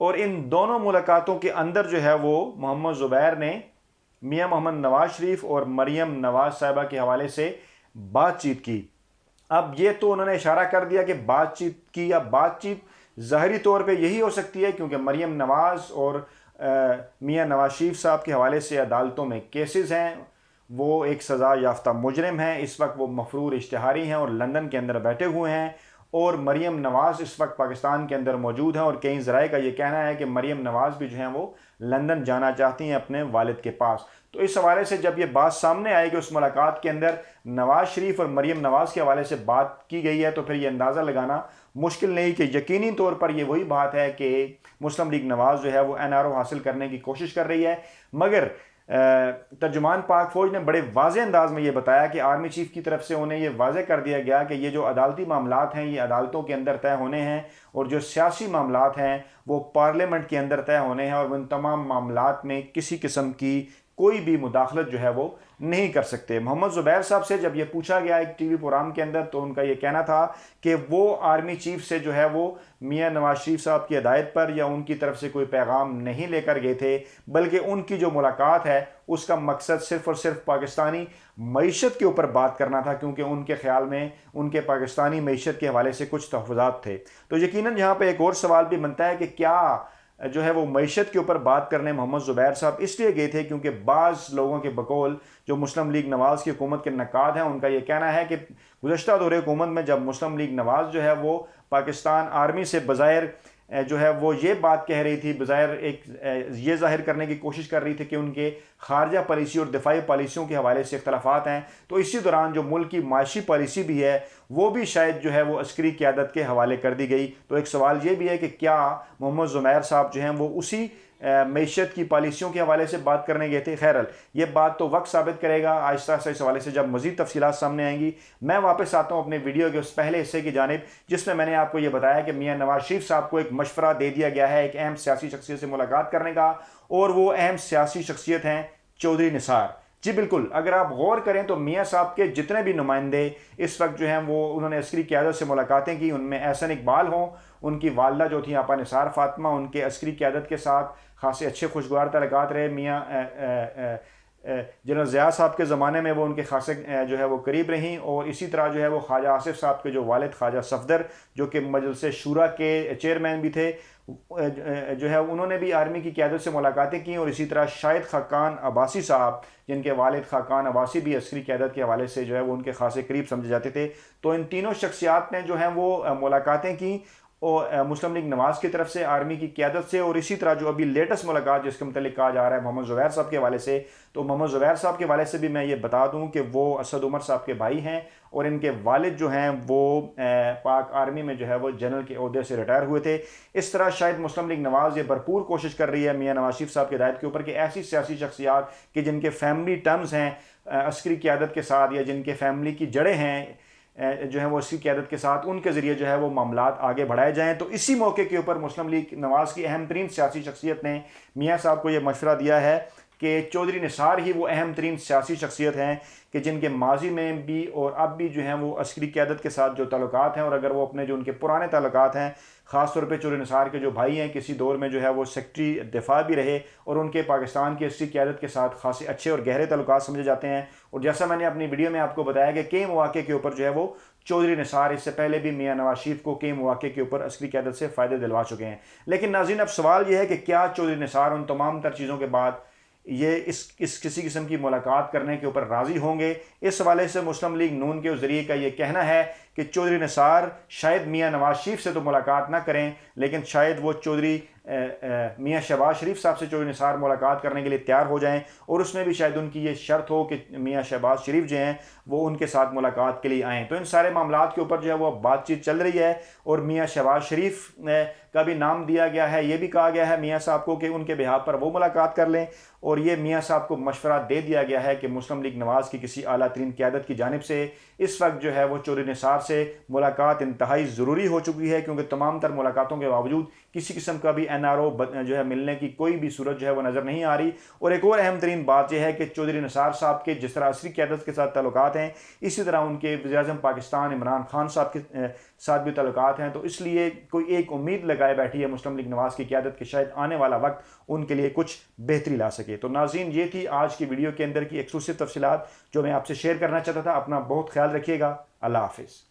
اور ان دونوں ملاقاتوں کے اندر جو ہے وہ محمد زبیر نے میاں محمد نواز شریف اور مریم نواز صاحبہ کے حوالے سے بات چیت کی۔ اب یہ تو انہوں نے اشارہ کر دیا کہ بات چیت کی، یا بات چیت ظاہری طور پہ یہی ہو سکتی ہے کیونکہ مریم نواز اور میاں نواز شریف صاحب کے حوالے سے عدالتوں میں کیسز ہیں، وہ ایک سزا یافتہ مجرم ہیں، اس وقت وہ مفرور اشتہاری ہیں اور لندن کے اندر بیٹھے ہوئے ہیں، اور مریم نواز اس وقت پاکستان کے اندر موجود ہیں، اور کئی ذرائع کا یہ کہنا ہے کہ مریم نواز بھی جو ہیں وہ لندن جانا چاہتی ہیں اپنے والد کے پاس۔ تو اس حوالے سے جب یہ بات سامنے آئے کہ اس ملاقات کے اندر نواز شریف اور مریم نواز کے حوالے سے بات کی گئی ہے، تو پھر یہ اندازہ لگانا مشکل نہیں کہ یقینی طور پر یہ وہی بات ہے کہ مسلم لیگ نواز جو ہے وہ NRO حاصل کرنے کی کوشش کر رہی ہے۔ مگر ترجمان پاک فوج نے بڑے واضح انداز میں یہ بتایا کہ آرمی چیف کی طرف سے انہیں یہ واضح کر دیا گیا کہ یہ جو عدالتی معاملات ہیں یہ عدالتوں کے اندر طے ہونے ہیں، اور جو سیاسی معاملات ہیں وہ پارلیمنٹ کے اندر طے ہونے ہیں، اور ان تمام معاملات میں کسی قسم کی کوئی بھی مداخلت جو ہے وہ نہیں کر سکتے۔ محمد زبیر صاحب سے جب یہ پوچھا گیا ایک ٹی وی پروگرام کے اندر، تو ان کا یہ کہنا تھا کہ وہ آرمی چیف سے جو ہے وہ میاں نواز شریف صاحب کی ہدایت پر یا ان کی طرف سے کوئی پیغام نہیں لے کر گئے تھے، بلکہ ان کی جو ملاقات ہے اس کا مقصد صرف اور صرف پاکستانی معیشت کے اوپر بات کرنا تھا، کیونکہ ان کے خیال میں ان کے پاکستانی معیشت کے حوالے سے کچھ تحفظات تھے۔ تو یقیناً یہاں پہ ایک اور سوال بھی بنتا ہے کہ کیا جو ہے وہ معیشت کے اوپر بات کرنے محمد زبیر صاحب اس لیے گئے تھے کیونکہ بعض لوگوں کے بقول جو مسلم لیگ نواز کی حکومت کے نقاد ہیں، ان کا یہ کہنا ہے کہ گزشتہ دور حکومت میں جب مسلم لیگ نواز جو ہے وہ پاکستان آرمی سے بظاہر جو ہے وہ یہ بات کہہ رہی تھی، بظاہر ایک یہ ظاہر کرنے کی کوشش کر رہی تھی کہ ان کے خارجہ پالیسی اور دفاعی پالیسیوں کے حوالے سے اختلافات ہیں، تو اسی دوران جو ملک کی معاشی پالیسی بھی ہے وہ بھی شاید جو ہے وہ عسکری قیادت کے حوالے کر دی گئی۔ تو ایک سوال یہ بھی ہے کہ کیا محمد زبیر صاحب جو ہیں وہ اسی معیشت کی پالیسیوں کے حوالے سے بات کرنے گئے تھے؟ خیرحال یہ بات تو وقت ثابت کرے گا آہستہ آہستہ اس حوالے سے جب مزید تفصیلات سامنے آئیں گی۔ میں واپس آتا ہوں اپنے ویڈیو کے اس پہلے حصے کی جانب جس میں میں نے آپ کو یہ بتایا کہ میاں نواز شریف صاحب کو ایک مشورہ دے دیا گیا ہے ایک اہم سیاسی شخصیت سے ملاقات کرنے کا، اور وہ اہم سیاسی شخصیت ہیں چودھری نثار۔ جی بالکل، اگر آپ غور کریں تو میاں صاحب کے جتنے بھی نمائندے اس وقت جو ہیں وہ انہوں نے عسکری قیادت سے ملاقاتیں کی، ان میں احسن اقبال ہوں، ان کی والدہ جو تھیں آپا نثار فاطمہ، ان کے عسکری قیادت کے ساتھ خاصے اچھے خوشگوار تعلقات رہے۔ میاں جنرل ضیاء صاحب کے زمانے میں وہ ان کے خاصے جو ہے وہ قریب رہیں، اور اسی طرح جو ہے وہ خواجہ آصف صاحب کے جو والد خواجہ صفدر جو کہ مجلس شورا کے چیئرمین بھی تھے، جو ہے انہوں نے بھی آرمی کی قیادت سے ملاقاتیں کی، اور اسی طرح شاہد خاقان عباسی صاحب جن کے والد خاقان عباسی بھی عسکری قیادت کے حوالے سے جو ہے وہ ان کے خاصے قریب سمجھے جاتے تھے۔ تو ان تینوں شخصیات نے جو ہیں وہ ملاقاتیں کی، اور مسلم لیگ نواز کی طرف سے آرمی کی قیادت سے، اور اسی طرح جو ابھی لیٹسٹ ملاقات جس کے متعلق کہا جا رہا ہے محمد زبیر صاحب کے حوالے سے، تو محمد زبیر صاحب کے حوالے سے بھی میں یہ بتا دوں کہ وہ اسد عمر صاحب کے بھائی ہیں، اور ان کے والد جو ہیں وہ پاک آرمی میں جو ہے وہ جنرل کے عہدے سے ریٹائر ہوئے تھے۔ اس طرح شاید مسلم لیگ نواز یہ بھرپور کوشش کر رہی ہے میاں نواز شریف صاحب کی ہدایت کے اوپر کہ ایسی سیاسی شخصیات کہ جن کے فیملی ٹرمز ہیں عسکری قیادت کے ساتھ، یا جن کے فیملی کی جڑیں ہیں جو ہیں وہ عسکری قیادت کے ساتھ، ان کے ذریعے جو ہے وہ معاملات آگے بڑھائے جائیں۔ تو اسی موقع کے اوپر مسلم لیگ نواز کی اہم ترین سیاسی شخصیت نے میاں صاحب کو یہ مشورہ دیا ہے کہ چودھری نثار ہی وہ اہم ترین سیاسی شخصیت ہیں کہ جن کے ماضی میں بھی اور اب بھی جو ہیں وہ عسکری قیادت کے ساتھ جو تعلقات ہیں، اور اگر وہ اپنے جو ان کے پرانے تعلقات ہیں، خاص طور پہ چودھری نثار کے جو بھائی ہیں کسی دور میں جو ہے وہ سیکرٹری دفاع بھی رہے، اور ان کے پاکستان کی عسکری قیادت کے ساتھ خاصے اچھے اور گہرے تعلقات سمجھے جاتے ہیں۔ اور جیسا میں نے اپنی ویڈیو میں آپ کو بتایا کہ کئی مواقع کے اوپر جو ہے وہ چودھری نثار اس سے پہلے بھی میاں نواز شریف کو کئی مواقع کے اوپر عسکری قیادت سے فائدے دلوا چکے ہیں۔ لیکن ناظرین اب سوال یہ ہے کہ کیا چودھری نثار ان تمام تر چیزوں کے بعد یہ اس کسی قسم کی ملاقات کرنے کے اوپر راضی ہوں گے؟ اس حوالے سے مسلم لیگ نون کے ذریعے کا یہ کہنا ہے کہ چودھری نثار شاید میاں نواز شریف سے تو ملاقات نہ کریں، لیکن شاید وہ چودھری میاں شہباز شریف صاحب سے چودھری نثار ملاقات کرنے کے لیے تیار ہو جائیں، اور اس میں بھی شاید ان کی یہ شرط ہو کہ میاں شہباز شریف جو ہیں وہ ان کے ساتھ ملاقات کے لیے آئیں۔ تو ان سارے معاملات کے اوپر جو ہے وہ بات چیت چل رہی ہے، اور میاں شہباز شریف کا بھی نام دیا گیا ہے، یہ بھی کہا گیا ہے میاں صاحب کو کہ ان کے بہاف پر وہ ملاقات کر لیں، اور یہ میاں صاحب کو مشورہ دے دیا گیا ہے کہ مسلم لیگ نواز کی کسی اعلیٰ ترین قیادت کی جانب سے اس وقت جو ہے وہ چودھری نثار سے ملاقات انتہائی ضروری ہو چکی ہے، کیونکہ تمام تر ملاقاتوں کے باوجود کسی قسم کا بھی NRO جو ہے ملنے کی کوئی بھی صورت جو ہے وہ نظر نہیں آ رہی۔ اور ایک اور اہم ترین بات یہ ہے کہ چودھری نثار صاحب کے جس طرح عصری قیادت کے ساتھ تعلقات ہیں، اسی طرح ان کے وزیر اعظم پاکستان عمران خان صاحب کے ساتھ بھی تعلقات ہیں، تو اس لیے کوئی ایک امید لگائے بیٹھی ہے مسلم لیگ نواز کی قیادت کہ شاید آنے والا وقت ان کے لیے کچھ بہتری لا سکے۔ تو ناظرین، یہ تھی آج کی ویڈیو کے اندر کی ایکسکلوسیو تفصیلات جو میں آپ سے شیئر کرنا چاہتا تھا۔ اپنا بہت خیال رکھیے گا۔ اللہ حافظ۔